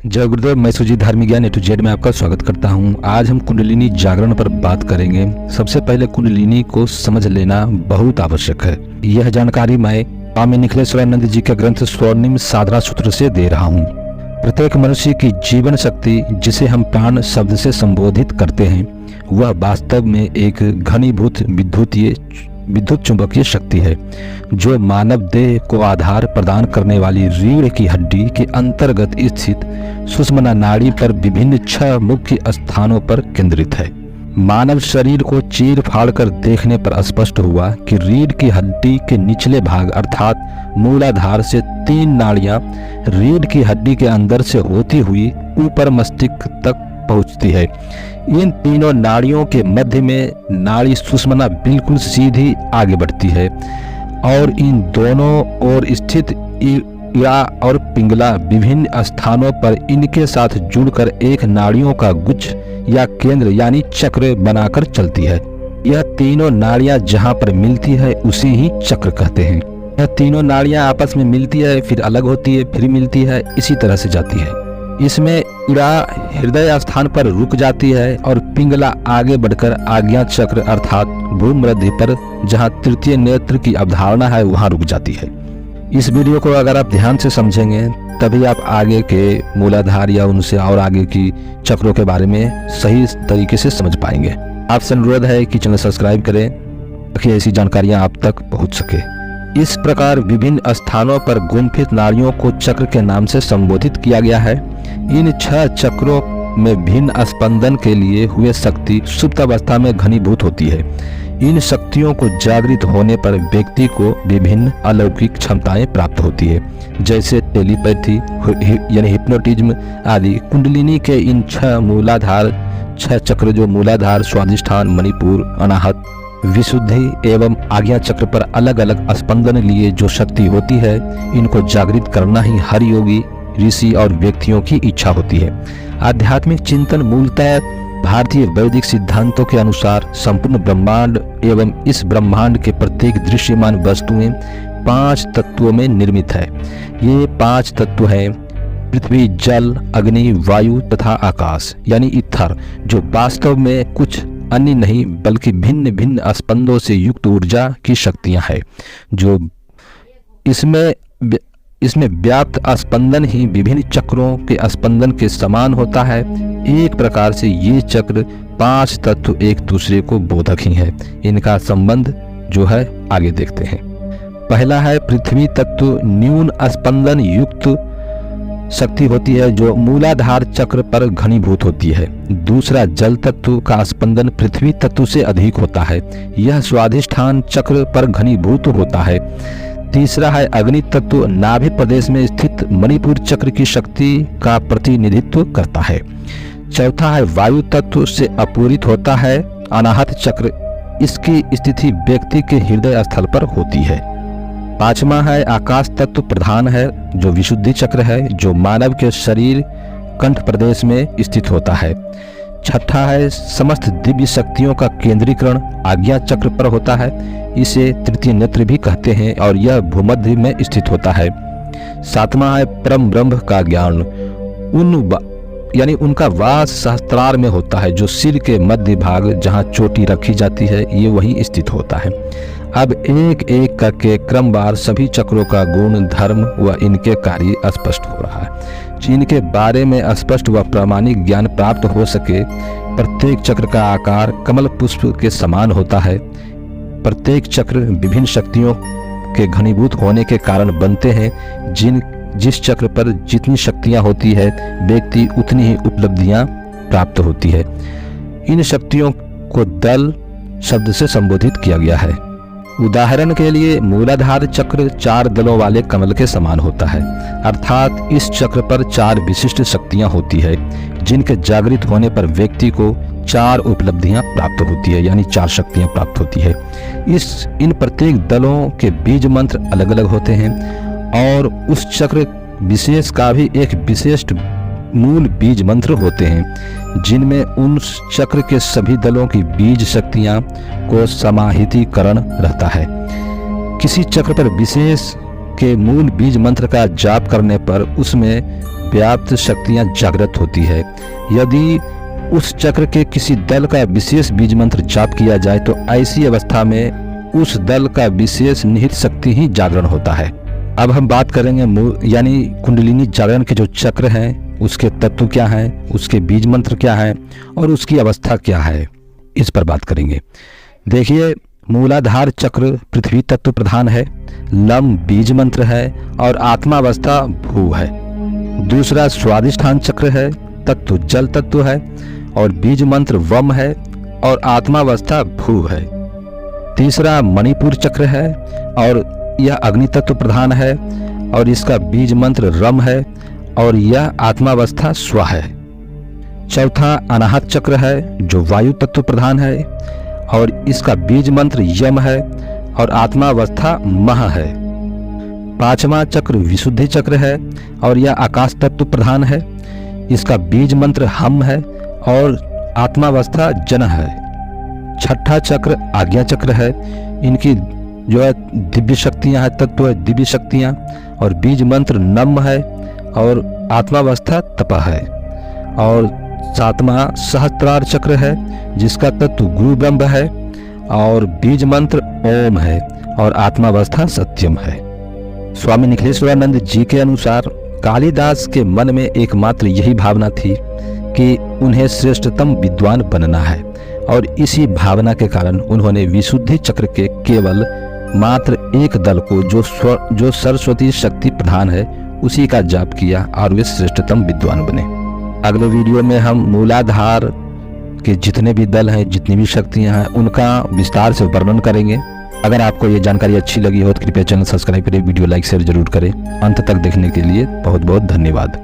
जय गुरुदेव, मैं सुजीत धार्मिक ज्ञान A to Z में आपका स्वागत करता हूं। आज हम कुंडलिनी जागरण पर बात करेंगे। सबसे पहले कुंडलिनी को समझ लेना बहुत आवश्यक है। यह जानकारी मैं स्वामी निखिलेश्वरानंद जी के ग्रंथ स्वर्णिम साधना सूत्र से दे रहा हूं। प्रत्येक मनुष्य की जीवन शक्ति, जिसे हम प्राण शब्द से संबोधित करते हैं, वह वास्तव में एक घनीभूत विद्युत चुंबकीय शक्ति है, जो मानव देह को आधार प्रदान करने वाली रीढ़ की हड्डी के अंतर्गत स्थित सुषुम्ना नाड़ी पर विभिन्न 6 मुख्य स्थानों पर केंद्रित है। मानव शरीर को चीर फाड़ कर देखने पर स्पष्ट हुआ कि रीढ़ की हड्डी के निचले भाग अर्थात मूलाधार से 3 नाड़ियां रीढ़ की हड्डी के अंदर से होती हुई ऊपर मस्तिष्क तक पहुंचती है। इन तीनों नाड़ियों के मध्य में नाड़ी सुषुम्ना बिल्कुल सीधी आगे बढ़ती है और इन दोनों ओर स्थित इड़ा और पिंगला विभिन्न स्थानों पर इनके साथ जुड़कर एक नाड़ियों का गुच्छ या केंद्र यानी चक्र बनाकर चलती है। यह तीनों नाड़ियां जहां पर मिलती है उसे ही चक्र कहते हैं। यह तीनों नाड़ियां आपस में मिलती है, फिर अलग होती है, फिर मिलती है, इसी तरह से जाती है। इसमें इड़ा हृदय स्थान पर रुक जाती है और पिंगला आगे बढ़कर आज्ञा चक्र अर्थात भूमध्य पर, जहां तृतीय नेत्र की अवधारणा है, वहां रुक जाती है। इस वीडियो को अगर आप ध्यान से समझेंगे तभी आप आगे के मूलाधार या उनसे और आगे की चक्रों के बारे में सही तरीके से समझ पाएंगे। आपसे अनुरोध है कि चैनल सब्सक्राइब करें ताकि ऐसी जानकारियां आप तक पहुंच सके। इस प्रकार विभिन्न स्थानों पर गुंफित नाड़ियों को चक्र के नाम से संबोधित किया गया है। इन 6 चक्रों में भिन्न स्पंदन के लिए हुए शक्ति सुप्त अवस्था में घनीभूत होती है। इन शक्तियों को जागृत होने पर व्यक्ति को विभिन्न अलौकिक क्षमताएं प्राप्त होती है, जैसे टेलीपैथी यानी हिप्नोटिज्म आदि। कुंडलिनी के इन 6 चक्र जो मूलाधार, स्वाधिष्ठान, मणिपुर, अनाहत, विशुद्धि एवं आज्ञा चक्र पर अलग अलग स्पंदन लिए जो शक्ति होती है, इनको जागृत करना ही हर योगी, ऋषि और व्यक्तियों की इच्छा होती है। आध्यात्मिक चिंतन मूलतः भारतीय वैदिक सिद्धांतों के अनुसार संपूर्ण ब्रह्मांड एवं इस ब्रह्मांड के प्रत्येक दृश्यमान वस्तुएं 5 तत्वों में निर्मित है। ये 5 तत्व हैं पृथ्वी, जल, अग्नि, वायु तथा आकाश यानी ईथर, जो वास्तव में कुछ अन्य नहीं बल्कि भिन्न भिन्न स्पंदों से युक्त ऊर्जा की शक्तियां हैं, जो इसमें व्याप्त स्पंदन ही विभिन्न चक्रों के स्पंदन के समान होता है। एक प्रकार से ये चक्र 5 तत्व एक दूसरे को बोधक ही है। इनका संबंध जो है आगे देखते हैं। पहला है पृथ्वी तत्व, न्यून स्पंदन युक्त शक्ति होती है जो मूलाधार चक्र पर घनीभूत होती है। दूसरा जल तत्व का स्पंदन पृथ्वी तत्व से अधिक होता है, यह स्वाधिष्ठान चक्र पर घनीभूत होता है। तीसरा है अग्नि तत्व, नाभि प्रदेश में स्थित मणिपुर चक्र की शक्ति का प्रतिनिधित्व करता है। चौथा है वायु तत्व से अपूरित होता है अनाहत चक्र, इसकी स्थिति व्यक्ति के हृदय स्थल पर होती है। पांचवा है आकाश तत्व प्रधान है, जो विशुद्धि चक्र है, जो मानव के शरीर कंठ प्रदेश में स्थित होता है। छठा है समस्त दिव्य शक्तियों का केंद्रीकरण आज्ञा चक्र पर होता है, इसे तृतीय नेत्र भी कहते हैं और यह भूमध्य में स्थित होता है। सातवां है परम ब्रह्म का ज्ञान, यानी उनका वास सहस्त्रार में होता है, जो सिर के मध्य भाग जहां चोटी रखी जाती है ये वहीं स्थित होता है। अब एक एक करके क्रमवार सभी चक्रों का गुण, धर्म व इनके कार्य स्पष्ट हो रहा है। जिनके बारे में स्पष्ट व प्रामाणिक ज्ञान प्राप्त हो सके। प्रत्येक चक्र का आकार कमल पुष्प के समान होता है। प्रत्येक चक्र विभिन्न शक्तियों के घनीभूत होने के कारण बनते हैं। जिस चक्र पर जितनी शक्तियां होती है, व्यक्ति उतनी ही उपलब्धियां प्राप्त होती है। इन शक्तियों को दल शब्द से संबोधित किया गया है। उदाहरण के लिए मूलाधार चक्र 4 दलों वाले कमल के समान होता है, अर्थात इस चक्र पर 4 विशिष्ट शक्तियां होती है, जिनके जागृत होने पर व्यक्ति को 4 उपलब्धियां प्राप्त होती है, यानी 4 शक्तियां प्राप्त होती है। इन प्रत्येक दलों के बीज मंत्र अलग अलग होते हैं और उस चक्र विशेष का भी एक विशिष्ट मूल बीज मंत्र होते हैं, जिनमें उन चक्र के सभी दलों की बीज शक्तियां को समाहितीकरण रहता है। किसी चक्र पर विशेष के मूल बीज मंत्र का जाप करने पर उसमें पर्याप्त शक्तियां जागृत होती है। यदि उस चक्र के किसी दल का विशेष बीज मंत्र जाप किया जाए तो ऐसी अवस्था में उस दल का विशेष निहित शक्ति ही जागरण होता है। अब हम बात करेंगे यानी कुंडलिनी जागरण के जो चक्र हैं उसके तत्व क्या हैं, उसके बीज मंत्र क्या हैं और उसकी अवस्था क्या है, इस पर बात करेंगे। देखिए, मूलाधार चक्र पृथ्वी तत्व प्रधान है, लम बीज मंत्र है और आत्मावस्था भू है। दूसरा स्वादिष्ठान चक्र है, तत्व जल तत्व है और बीज मंत्र वम है और आत्मावस्था भू है। तीसरा मणिपुर चक्र है और यह अग्नि तत्व प्रधान है और इसका बीज मंत्र रम है और यह आत्मावस्था स्व है। चौथा अनाहत चक्र है जो वायु तत्व प्रधान है और इसका बीज मंत्र यम है और आत्मावस्था मह है। पांचवा चक्र विशुद्धि चक्र है और यह आकाश तत्व प्रधान है, इसका बीज मंत्र हम है और आत्मावस्था जन है। छठा चक्र आज्ञा चक्र है, इनकी जो है दिव्य शक्तियां हैं, तत्व है दिव्य शक्तियां और बीज मंत्र नम है और आत्मावस्था तप है। और सातवां सहस्त्रार चक्र है जिसका तत्व गुरु ब्रह्म है और बीज मंत्र ओम है और आत्मावस्था सत्यम है। स्वामी निखिलेश्वरानंद जी के अनुसार कालिदास के मन में एकमात्र यही भावना थी कि उन्हें श्रेष्ठतम विद्वान बनना है और इसी भावना के कारण उन्होंने विशुद्धि चक्र के केवल मात्र एक दल को जो सरस्वती शक्ति प्रधान है उसी का जाप किया और वे श्रेष्ठतम विद्वान बने। अगले वीडियो में हम मूलाधार के जितने भी दल हैं, जितनी भी शक्तियां हैं, उनका विस्तार से वर्णन करेंगे। अगर आपको ये जानकारी अच्छी लगी हो तो कृपया चैनल सब्सक्राइब करें, वीडियो लाइक शेयर जरूर करें। अंत तक देखने के लिए बहुत बहुत धन्यवाद।